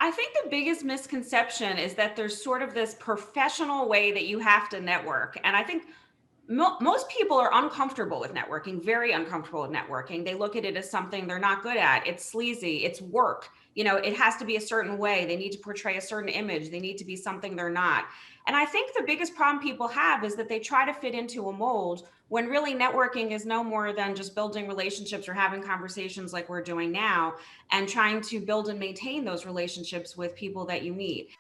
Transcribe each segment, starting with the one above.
I think the biggest misconception is that there's sort of this professional way that you have to network. And I think most people are uncomfortable with networking, very uncomfortable with networking. They look at it as something they're not good at. It's sleazy, it's work. It has to be a certain way. They need to portray a certain image. They need to be something they're not. And I think the biggest problem people have is that they try to fit into a mold when really networking is no more than just building relationships or having conversations like we're doing now and trying to build and maintain those relationships with people that you meet.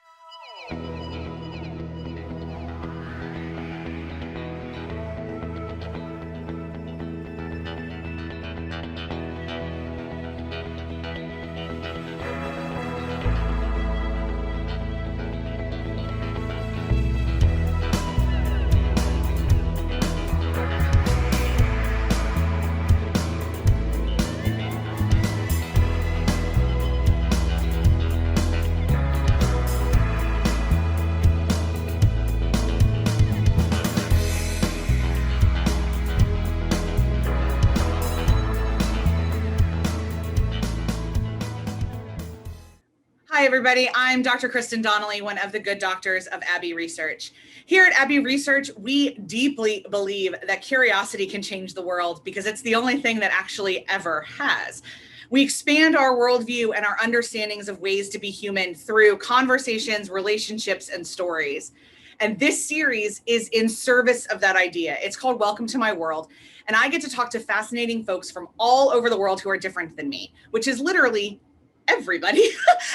Hi, everybody. I'm Dr. Kristen Donnelly, one of the good doctors of Abbey Research. Here at Abbey Research, we deeply believe that curiosity can change the world because it's the only thing that actually ever has. We expand our worldview and our understandings of ways to be human through conversations, relationships, and stories. And this series is in service of that idea. It's called Welcome to My World. And I get to talk to fascinating folks from all over the world who are different than me, which is literally everybody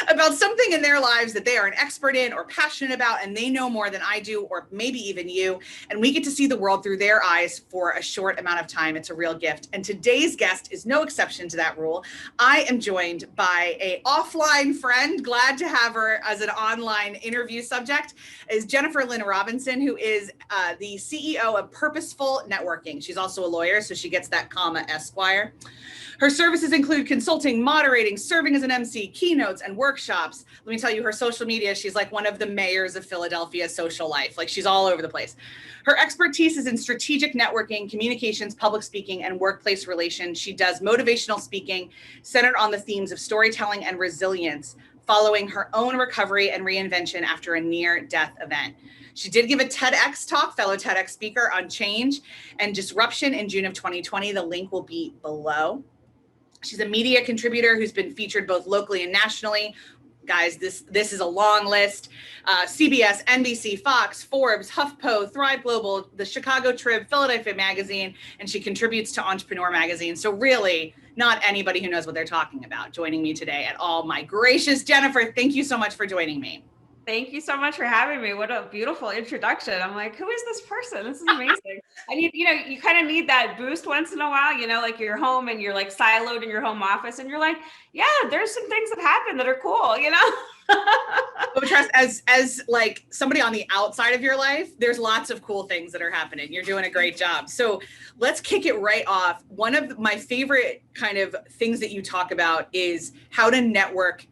about something in their lives that they are an expert in or passionate about, and they know more than I do, or maybe even you. And we get to see the world through their eyes for a short amount of time. It's a real gift. And today's guest is no exception to that rule. I am joined by an offline friend, glad to have her as an online interview subject, is Jennifer Lynn Robinson, who is the CEO of Purposeful Networking. She's also a lawyer, so she gets that comma Esquire. Her services include consulting, moderating, serving as an MC, keynotes, and workshops. Let me tell you, her social media, she's like one of the mayors of Philadelphia's social life. Like, she's all over the place. Her expertise is in strategic networking, communications, public speaking, and workplace relations. She does motivational speaking centered on the themes of storytelling and resilience, following her own recovery and reinvention after a near-death event. She did give a TEDx talk, fellow TEDx speaker, on change and disruption in June of 2020. The link will be below. She's a media contributor who's been featured both locally and nationally. Guys, this is a long list. CBS, NBC, Fox, Forbes, HuffPo, Thrive Global, the Chicago Trib, Philadelphia Magazine, and she contributes to Entrepreneur Magazine. So really, not anybody who knows what they're talking about joining me today at all. My gracious Jennifer, thank you so much for joining me. Thank you so much for having me. What a beautiful introduction. I'm like, who is this person? This is amazing. I need, you kind of need that boost once in a while, like you're home and you're like siloed in your home office and you're like, yeah, there's some things that happen that are cool, But trust, as like somebody on the outside of your life, there's lots of cool things that are happening. You're doing a great job. So let's kick it right off. One of my favorite kind of things that you talk about is how to network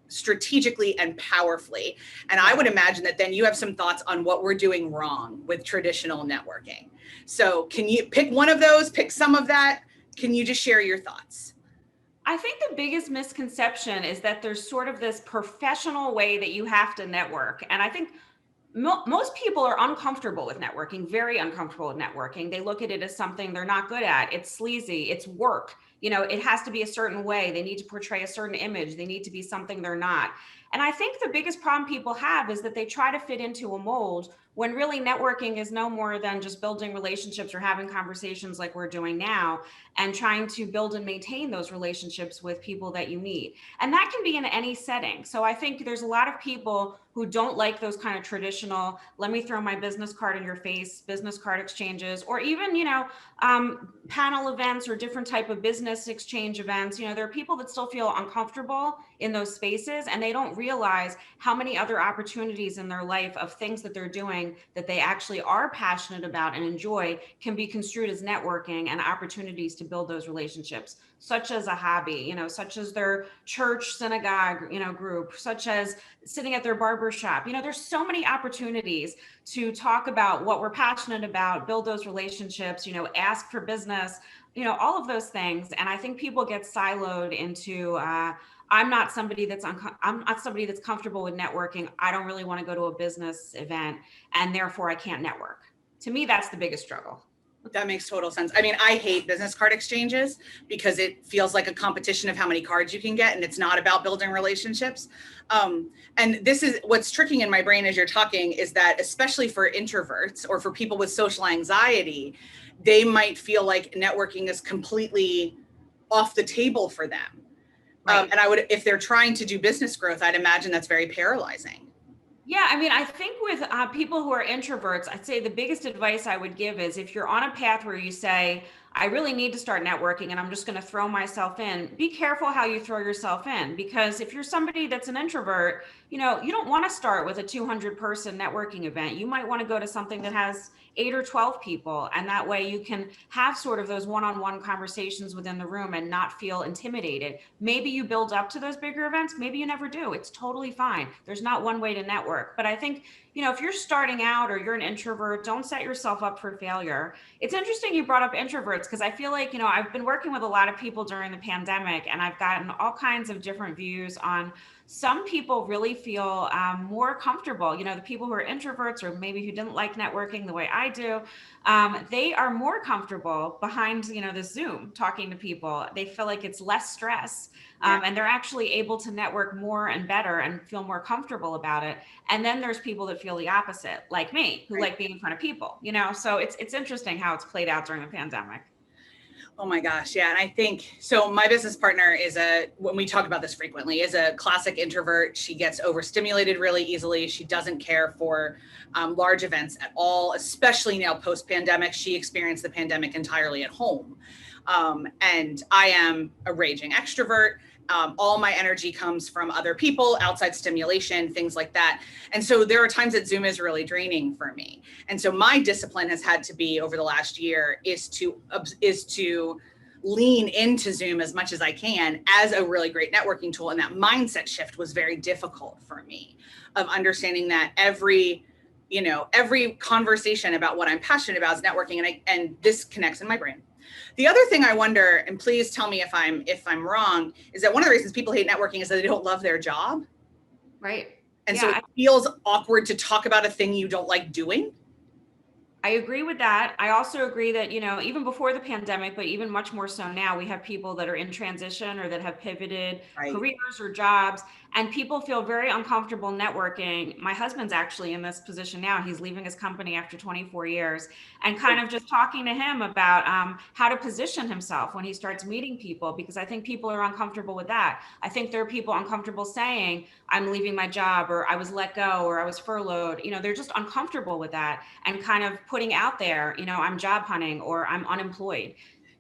strategically and powerfully. And I would imagine that then you have some thoughts on what we're doing wrong with traditional networking. So can you pick one of those, pick some of that? Can you just share your thoughts? I think the biggest misconception is that there's sort of this professional way that you have to network. And I think most people are uncomfortable with networking, very uncomfortable with networking. They look at it as something they're not good at. It's sleazy, it's work. It has to be a certain way. They need to portray a certain image. They need to be something they're not. And I think the biggest problem people have is that they try to fit into a mold when really networking is no more than just building relationships or having conversations like we're doing now and trying to build and maintain those relationships with people that you meet. And that can be in any setting. So I think there's a lot of people who don't like those kind of traditional, let me throw my business card in your face, business card exchanges, or even, panel events or different type of business exchange events. There are people that still feel uncomfortable in those spaces and they don't realize how many other opportunities in their life of things that they're doing that they actually are passionate about and enjoy can be construed as networking and opportunities to build those relationships, such as a hobby, such as their church synagogue, group, such as sitting at their barber shop. There's so many opportunities to talk about what we're passionate about, build those relationships, ask for business, all of those things. And I think people get siloed into I'm not somebody that's comfortable with networking. I don't really want to go to a business event, and therefore I can't network. To me, that's the biggest struggle. That makes total sense. I mean, I hate business card exchanges because it feels like a competition of how many cards you can get, and it's not about building relationships. And this is what's tricking in my brain as you're talking, is that especially for introverts or for people with social anxiety, they might feel like networking is completely off the table for them. Right. And if they're trying to do business growth, I'd imagine that's very paralyzing. Yeah, I mean, I think with people who are introverts, I'd say the biggest advice I would give is if you're on a path where you say, I really need to start networking and I'm just going to throw myself in, be careful how you throw yourself in. Because if you're somebody that's an introvert, you don't want to start with a 200-person networking event. You might want to go to something that has 8 or 12 people. And that way you can have sort of those one-on-one conversations within the room and not feel intimidated. Maybe you build up to those bigger events. Maybe you never do. It's totally fine. There's not one way to network. But I think, if you're starting out or you're an introvert, don't set yourself up for failure. It's interesting you brought up introverts, because I feel like, I've been working with a lot of people during the pandemic, and I've gotten all kinds of different views on some people really feel more comfortable. The people who are introverts or maybe who didn't like networking the way I do, they are more comfortable behind, the Zoom talking to people. They feel like it's less stress. And they're actually able to network more and better and feel more comfortable about it. And then there's people that feel the opposite, like me, who like being in front of people, so it's interesting how it's played out during the pandemic. Oh my gosh. Yeah. And I think, so my business partner when we talk about this frequently, is a classic introvert. She gets overstimulated really easily. She doesn't care for large events at all, especially now post-pandemic. She experienced the pandemic entirely at home. And I am a raging extrovert. All my energy comes from other people, outside stimulation, things like that. And so there are times that Zoom is really draining for me. And so my discipline has had to be over the last year is to lean into Zoom as much as I can as a really great networking tool. And that mindset shift was very difficult for me, of understanding that every conversation about what I'm passionate about is networking, and this connects in my brain. The other thing I wonder, and please tell me if I'm wrong, is that one of the reasons people hate networking is that they don't love their job. Right. And so it feels awkward to talk about a thing you don't like doing. I agree with that. I also agree that, even before the pandemic, but even much more so now, we have people that are in transition or that have pivoted careers or jobs, and people feel very uncomfortable networking. My husband's actually in this position now. He's leaving his company after 24 years, and kind of just talking to him about how to position himself when he starts meeting people, because I think people are uncomfortable with that. I think there are people uncomfortable saying, I'm leaving my job, or I was let go, or I was furloughed. They're just uncomfortable with that, and kind of putting out there, I'm job hunting or I'm unemployed.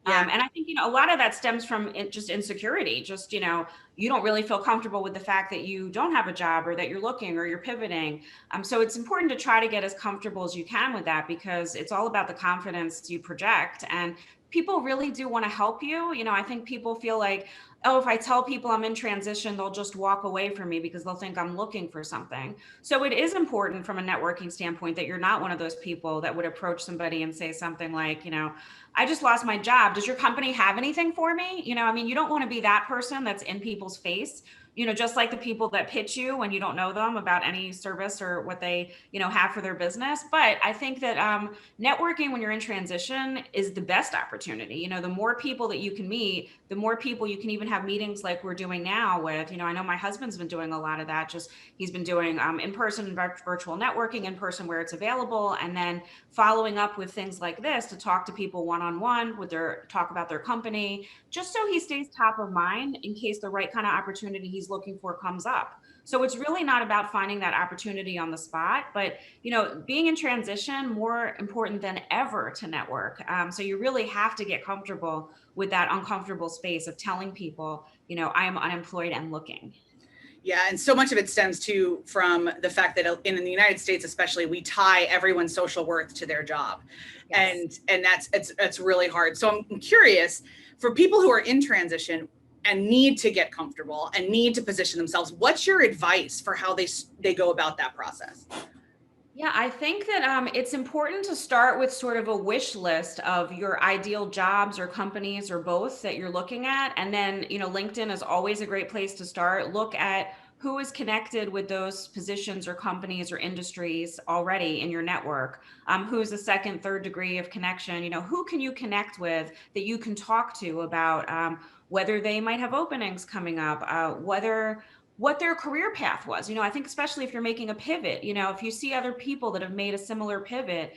And I think, a lot of that stems from just insecurity. Just, you don't really feel comfortable with the fact that you don't have a job, or that you're looking, or you're pivoting. So it's important to try to get as comfortable as you can with that, because it's all about the confidence you project. And people really do want to help you. I think people feel like, oh, if I tell people I'm in transition, they'll just walk away from me because they'll think I'm looking for something. So it is important from a networking standpoint that you're not one of those people that would approach somebody and say something like, I just lost my job. Does your company have anything for me? You don't want to be that person that's in people's face, just like the people that pitch you when you don't know them about any service or what they, have for their business. But I think that networking when you're in transition is the best opportunity. The more people that you can meet, the more people you can even have meetings like we're doing now with, I know my husband's been doing a lot of that. Just he's been doing in-person virtual networking, in person where it's available, and then following up with things like this to talk to people one-on-one talk about their company, just so he stays top of mind in case the right kind of opportunity he's looking for comes up. So it's really not about finding that opportunity on the spot, but being in transition, more important than ever to network. So you really have to get comfortable with that uncomfortable space of telling people, I am unemployed and looking. Yeah, and so much of it stems from the fact that in the United States, especially, we tie everyone's social worth to their job. Yes. And it's really hard. So I'm curious, for people who are in transition and need to get comfortable and need to position themselves, what's your advice for how they go about that process? Yeah, I think that it's important to start with sort of a wish list of your ideal jobs or companies or both that you're looking at. And then, LinkedIn is always a great place to start. Look at who is connected with those positions or companies or industries already in your network. Who's the second, third degree of connection? Who can you connect with that you can talk to about whether they might have openings coming up, whether what their career path was. I think especially if you're making a pivot, if you see other people that have made a similar pivot,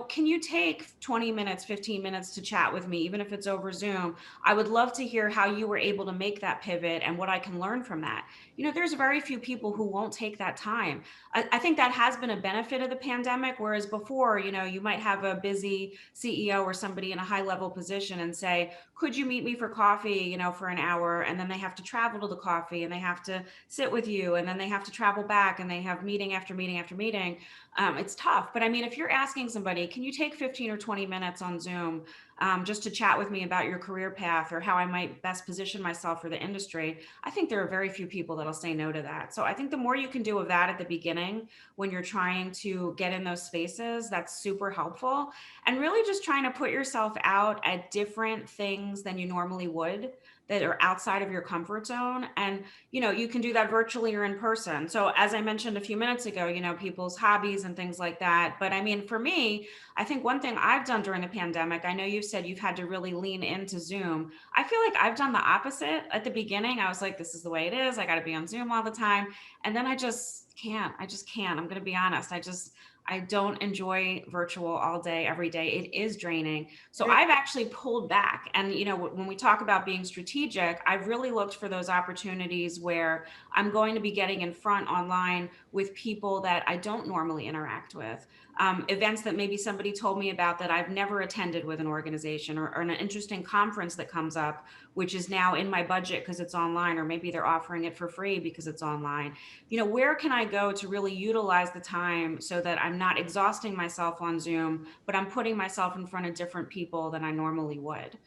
can you take 20 minutes, 15 minutes to chat with me, even if it's over Zoom? I would love to hear how you were able to make that pivot and what I can learn from that. There's very few people who won't take that time. I think that has been a benefit of the pandemic, whereas before, you might have a busy CEO or somebody in a high level position and say, could you meet me for coffee, for an hour? And then they have to travel to the coffee and they have to sit with you, and then they have to travel back and they have meeting after meeting after meeting. It's tough. But I mean, if you're asking somebody, can you take 15 or 20 minutes on Zoom just to chat with me about your career path or how I might best position myself for the industry? I think there are very few people that'll say no to that. So I think the more you can do of that at the beginning when you're trying to get in those spaces, that's super helpful. And really just trying to put yourself out at different things than you normally would that are outside of your comfort zone. And you can do that virtually or in person. So as I mentioned a few minutes ago, people's hobbies and things like that. But I mean, for me, I think one thing I've done during the pandemic, I know you said you've had to really lean into Zoom. I feel like I've done the opposite. At the beginning, I was like, this is the way it is. I got to be on Zoom all the time. And then I just can't. I'm going to be honest. I don't enjoy virtual all day, every day. It is draining. So I've actually pulled back. And, when we talk about being strategic, I've really looked for those opportunities where I'm going to be getting in front online with people that I don't normally interact with. Events that maybe somebody told me about that I've never attended with an organization, or an interesting conference that comes up, which is now in my budget because it's online, or maybe they're offering it for free because it's online. Where can I go to really utilize the time so that I'm not exhausting myself on Zoom, but I'm putting myself in front of different people than I normally would?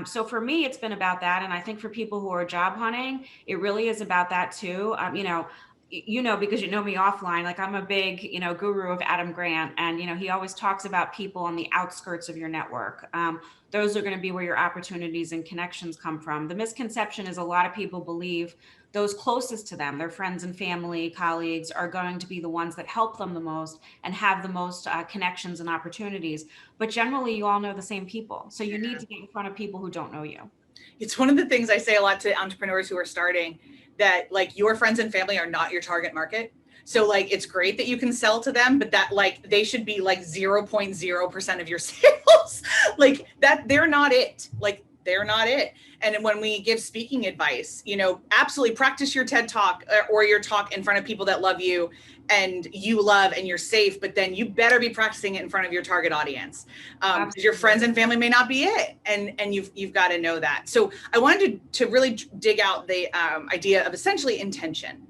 So for me, it's been about that. And I think for people who are job hunting, it really is about that too. Because you know me offline, like I'm a big, guru of Adam Grant. And, he always talks about people on the outskirts of your network. Those are going to be where your opportunities and connections come from. The misconception is a lot of people believe those closest to them, their friends and family, colleagues, are going to be the ones that help them the most and have the most connections and opportunities. But generally, you all know the same people. So you need to get in front of people who don't know you. It's one of the things I say a lot to entrepreneurs who are starting, that like your friends and family are not your target market. So like, it's great that you can sell to them, but that like, they should be like 0.0% of your sales. Like that, they're not it. Like they're not it. And when we give speaking advice, absolutely practice your TED talk or your talk in front of people that love you and you love and you're safe, but then you better be practicing it in front of your target audience. Your friends and family may not be it. And you've got to know that. So I wanted to really dig out the idea of essentially intention,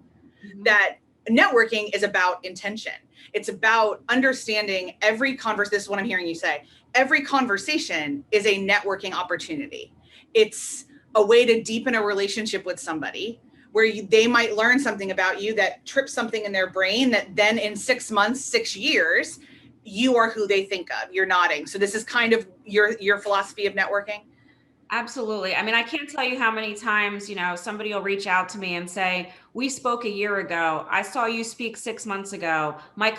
that networking is about intention. It's about understanding every conversation. This is what I'm hearing you say. Every conversation is a networking opportunity. It's a way to deepen a relationship with somebody where they might learn something about you that trips something in their brain that then in 6 months, 6 years, you are who they think of. You're nodding. So this is kind of your philosophy of networking. Absolutely. I mean, I can't tell you how many times, somebody will reach out to me and say, we spoke a year ago. I saw you speak 6 months ago. My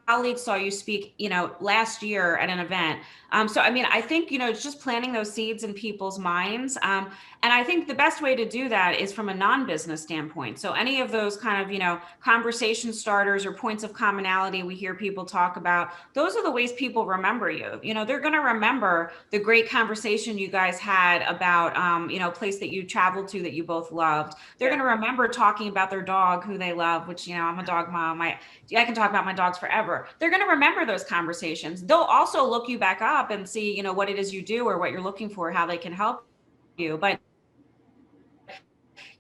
colleague saw you speak, last year at an event. So, I mean, I think, it's just planting those seeds in people's minds. And I think the best way to do that is from a non-business standpoint. So any of those kind of, conversation starters or points of commonality we hear people talk about, those are the ways people remember you. They're going to remember the great conversation you guys had about, a place that you traveled to that you both loved. They're going to remember talking about their dog who they love, which, I'm a dog mom. I can talk about my dogs forever. They're going to remember those conversations. They'll also look you back up and see, what it is you do or what you're looking for, how they can help you. But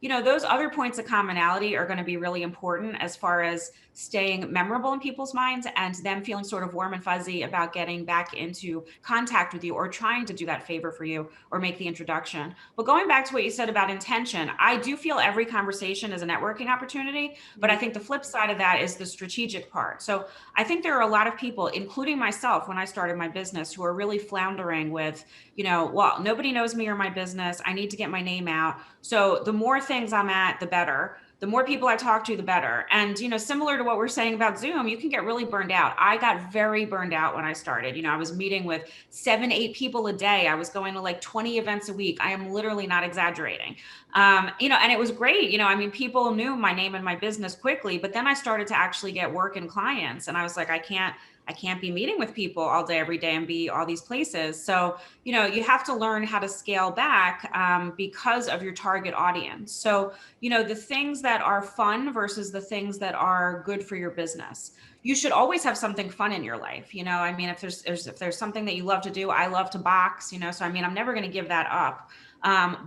those other points of commonality are going to be really important as far as staying memorable in people's minds and them feeling sort of warm and fuzzy about getting back into contact with you or trying to do that favor for you or make the introduction. But going back to what you said about intention, I do feel every conversation is a networking opportunity, but I think the flip side of that is the strategic part. So I think there are a lot of people, including myself when I started my business, who are really floundering with, well, nobody knows me or my business. I need to get my name out. So the more things I'm at, the better. The more people I talk to, the better. And, similar to what we're saying about Zoom, you can get really burned out. I got very burned out when I started. I was meeting with 7, 8 people a day. I was going to like 20 events a week. I am literally not exaggerating. And it was great. People knew my name and my business quickly, but then I started to actually get work and clients. And I was like, I can't be meeting with people all day, every day and be all these places. So, you have to learn how to scale back because of your target audience. So, the things that are fun versus the things that are good for your business. You should always have something fun in your life. If there's something that you love to do, I love to box, so I'm never going to give that up.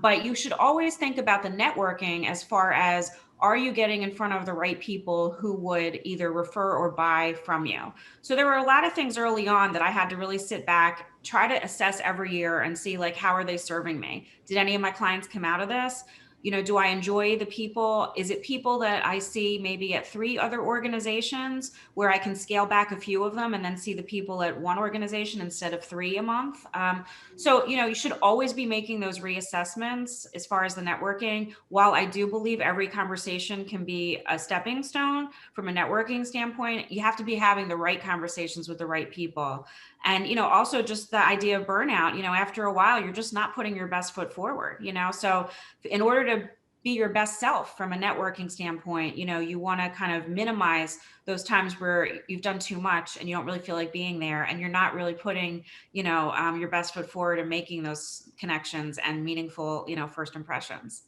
But you should always think about the networking as far as, are you getting in front of the right people who would either refer or buy from you? So there were a lot of things early on that I had to really sit back, try to assess every year and see, like, how are they serving me? Did any of my clients come out of this? Do I enjoy the people? Is it people that I see maybe at 3 other organizations where I can scale back a few of them and then see the people at 1 organization instead of 3 a month? So, you should always be making those reassessments as far as the networking. While I do believe every conversation can be a stepping stone from a networking standpoint, you have to be having the right conversations with the right people. And, also just the idea of burnout, after a while, you're just not putting your best foot forward, so in order to be your best self from a networking standpoint, you want to kind of minimize those times where you've done too much and you don't really feel like being there and you're not really putting, your best foot forward and making those connections and meaningful, first impressions.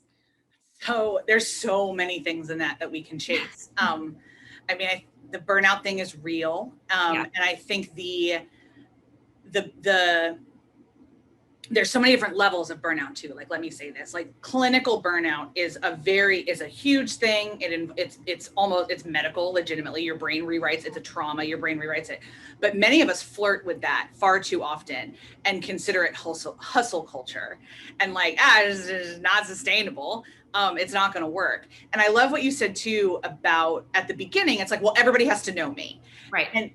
So there's so many things in that we can chase. The burnout thing is real. And I think the there's so many different levels of burnout too. Like, let me say this, like, clinical burnout is a huge thing. It's medical, legitimately. Your brain rewrites, it's a trauma, your brain rewrites it. But many of us flirt with that far too often and consider it hustle culture. And like, it's not sustainable. It's not going to work. And I love what you said too about at the beginning, it's like, well, everybody has to know me. Right. And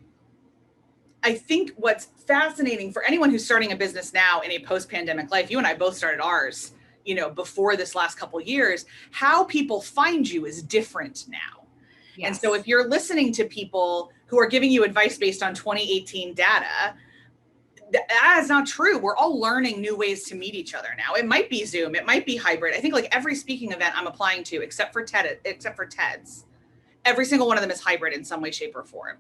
I think what's fascinating for anyone who's starting a business now in a post-pandemic life, you and I both started ours, before this last couple of years, how people find you is different now. Yes. And so if you're listening to people who are giving you advice based on 2018 data, that is not true. We're all learning new ways to meet each other now. It might be Zoom, it might be hybrid. I think like every speaking event I'm applying to, except for TED's, every single one of them is hybrid in some way, shape, or form.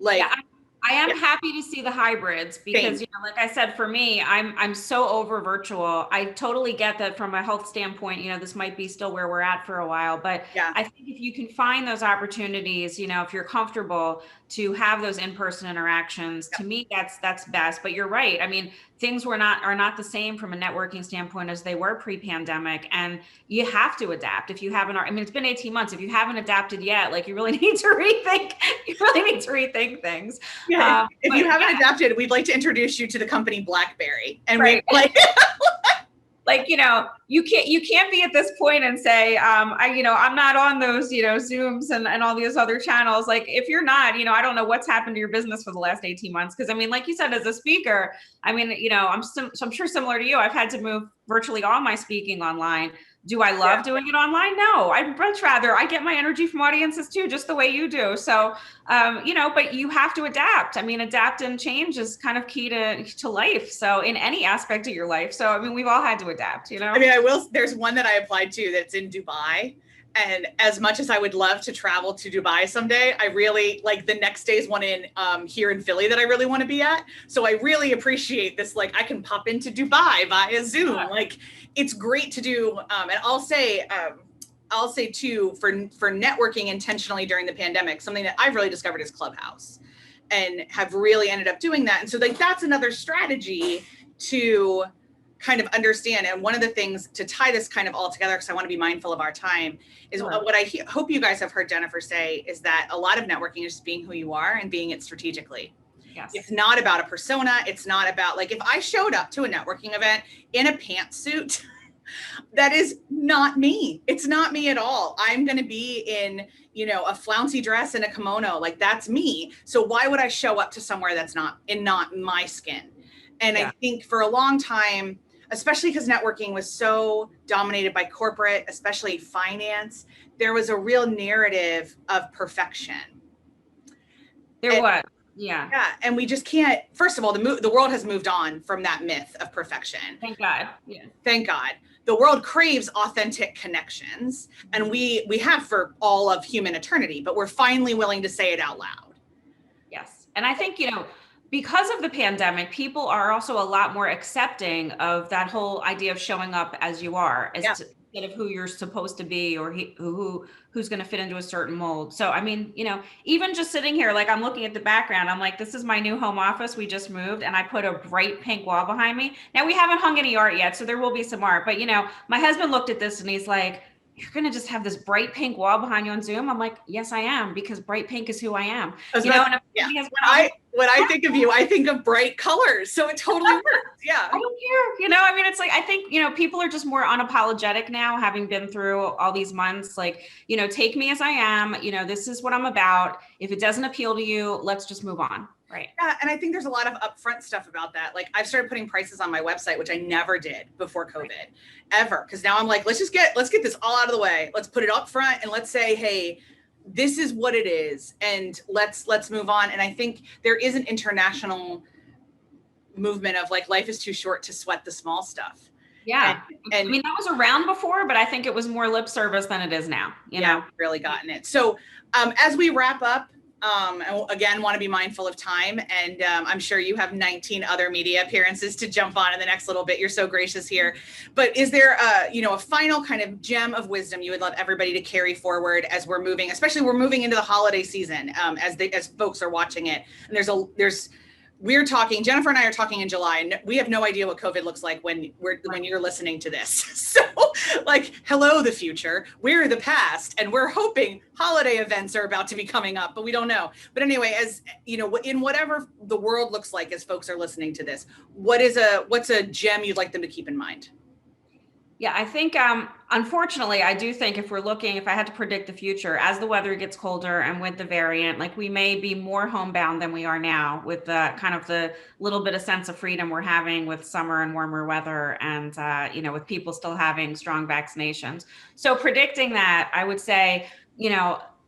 Like, yeah, I am happy to see the hybrids because, like I said, for me, I'm so over virtual. I totally get that from a health standpoint, this might be still where we're at for a while, but I think if you can find those opportunities, if you're comfortable to have those in-person interactions, to me, that's best. But you're right. Things are not the same from a networking standpoint as they were pre-pandemic, and you have to adapt. If you haven't, it's been 18 months. If you haven't adapted yet, like, you really need to rethink. You really need to rethink things. Yeah. If you haven't adapted, we'd like to introduce you to the company BlackBerry, and right. You can't be at this point and say, I'm not on those, Zooms and all these other channels. Like, if you're not, I don't know what's happened to your business for the last 18 months. Cause like you said, as a speaker, I'm sure similar to you, I've had to move virtually all my speaking online. Do I love doing it online? No, I'd much rather. I get my energy from audiences too, just the way you do. So, but you have to adapt. Adapt and change is kind of key to life. So in any aspect of your life. So, we've all had to adapt, there's one that I applied to that's in Dubai. And as much as I would love to travel to Dubai someday, I really like the next day's one in here in Philly that I really want to be at. So I really appreciate this. Like, I can pop into Dubai via Zoom. Like, it's great to do. And I'll say too, for networking intentionally during the pandemic, something that I've really discovered is Clubhouse, and have really ended up doing that. And so like, that's another strategy to kind of understand, and one of the things to tie this kind of all together, because I want to be mindful of our time, is what I hope you guys have heard Jennifer say is that a lot of networking is just being who you are and being it strategically. Yes. It's not about a persona. It's not about, like, if I showed up to a networking event in a pantsuit, that is not me. It's not me at all. I'm going to be in, a flouncy dress and a kimono. Like, that's me. So why would I show up to somewhere that's not my skin? And I think for a long time, especially because networking was so dominated by corporate, especially finance, there was a real narrative of perfection. There was. Yeah. Yeah. And we just can't, first of all, the world has moved on from that myth of perfection. Thank God. Yeah. Thank God. The world craves authentic connections, and we have for all of human eternity, but we're finally willing to say it out loud. Yes. And I think, because of the pandemic, people are also a lot more accepting of that whole idea of showing up as you are, instead of who you're supposed to be, or who's going to fit into a certain mold. So, I mean, even just sitting here, like, I'm looking at the background, I'm like, this is my new home office. We just moved, and I put a bright pink wall behind me. Now, we haven't hung any art yet, so there will be some art, but my husband looked at this and he's like, you're going to just have this bright pink wall behind you on Zoom? I'm like, yes, I am, because bright pink is who I am. When I think of you, I think of bright colors. So it totally works. Yeah. I don't care. It's like, I think, people are just more unapologetic now, having been through all these months. Like, take me as I am, this is what I'm about. If it doesn't appeal to you, let's just move on. Right. Yeah. And I think there's a lot of upfront stuff about that. Like, I've started putting prices on my website, which I never did before COVID, ever. Cause now I'm like, let's get this all out of the way. Let's put it up front and let's say, hey, this is what it is. And let's move on. And I think there is an international movement of, like, life is too short to sweat the small stuff. Yeah. And I mean, that was around before, but I think it was more lip service than it is now. Really gotten it. So as we wrap up, and again, want to be mindful of time. And I'm sure you have 19 other media appearances to jump on in the next little bit. You're so gracious here. But is there a final kind of gem of wisdom you would love everybody to carry forward as we're moving into the holiday season, as folks are watching it? And we're talking, Jennifer and I are talking in July, and we have no idea what COVID looks like when you're listening to this. So, like, hello, the future, we're the past, and we're hoping holiday events are about to be coming up, but we don't know. But anyway, as in whatever the world looks like as folks are listening to this, what's a gem you'd like them to keep in mind? Yeah, I think, unfortunately, I do think if I had to predict the future, as the weather gets colder and with the variant, like, we may be more homebound than we are now, with the kind of the little bit of sense of freedom we're having with summer and warmer weather, and, with people still having strong vaccinations. So predicting that, I would say,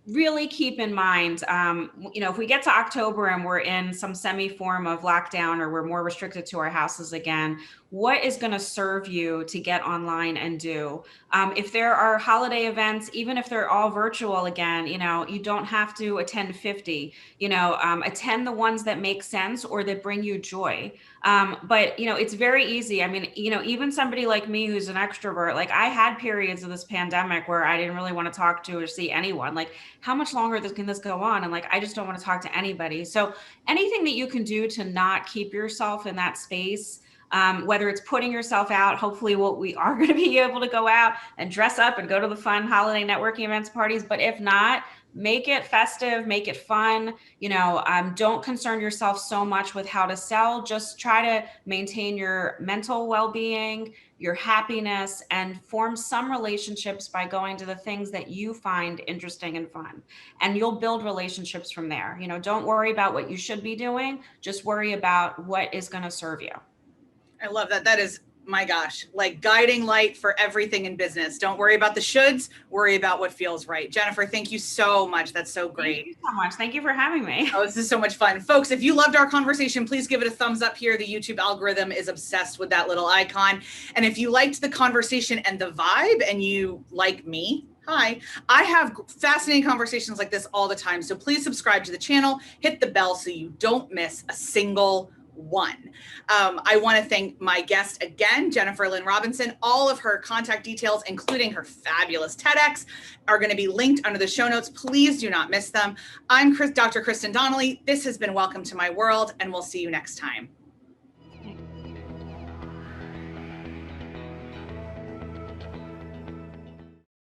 really keep in mind, if we get to October and we're in some semi form of lockdown, or we're more restricted to our houses again, what is going to serve you to get online and do? If there are holiday events, even if they're all virtual again, you don't have to attend 50, attend the ones that make sense or that bring you joy. But, it's very easy. I mean, even somebody like me who's an extrovert, like, I had periods of this pandemic where I didn't really want to talk to or see anyone. Like, how much longer can this go on? And, like, I just don't want to talk to anybody. So anything that you can do to not keep yourself in that space, whether it's putting yourself out, hopefully we are going to be able to go out and dress up and go to the fun holiday networking events, parties. But if not, make it festive, make it fun. Don't concern yourself so much with how to sell. Just try to maintain your mental well-being, your happiness, and form some relationships by going to the things that you find interesting and fun. And you'll build relationships from there. Don't worry about what you should be doing. Just worry about what is going to serve you. I love that. That is, my gosh, like, guiding light for everything in business. Don't worry about the shoulds, worry about what feels right. Jennifer, thank you so much. That's so great. Thank you so much. Thank you for having me. Oh, this is so much fun. Folks, if you loved our conversation, please give it a thumbs up here. The YouTube algorithm is obsessed with that little icon. And if you liked the conversation and the vibe, and you like me, hi, I have fascinating conversations like this all the time. So please subscribe to the channel, hit the bell so you don't miss a single one. I want to thank my guest again, Jennifer Lynn Robinson. All of her contact details, including her fabulous TEDx, are going to be linked under the show notes. Please do not miss them. I'm Dr. Kristen Donnelly. This has been Welcome to My World, and we'll see you next time.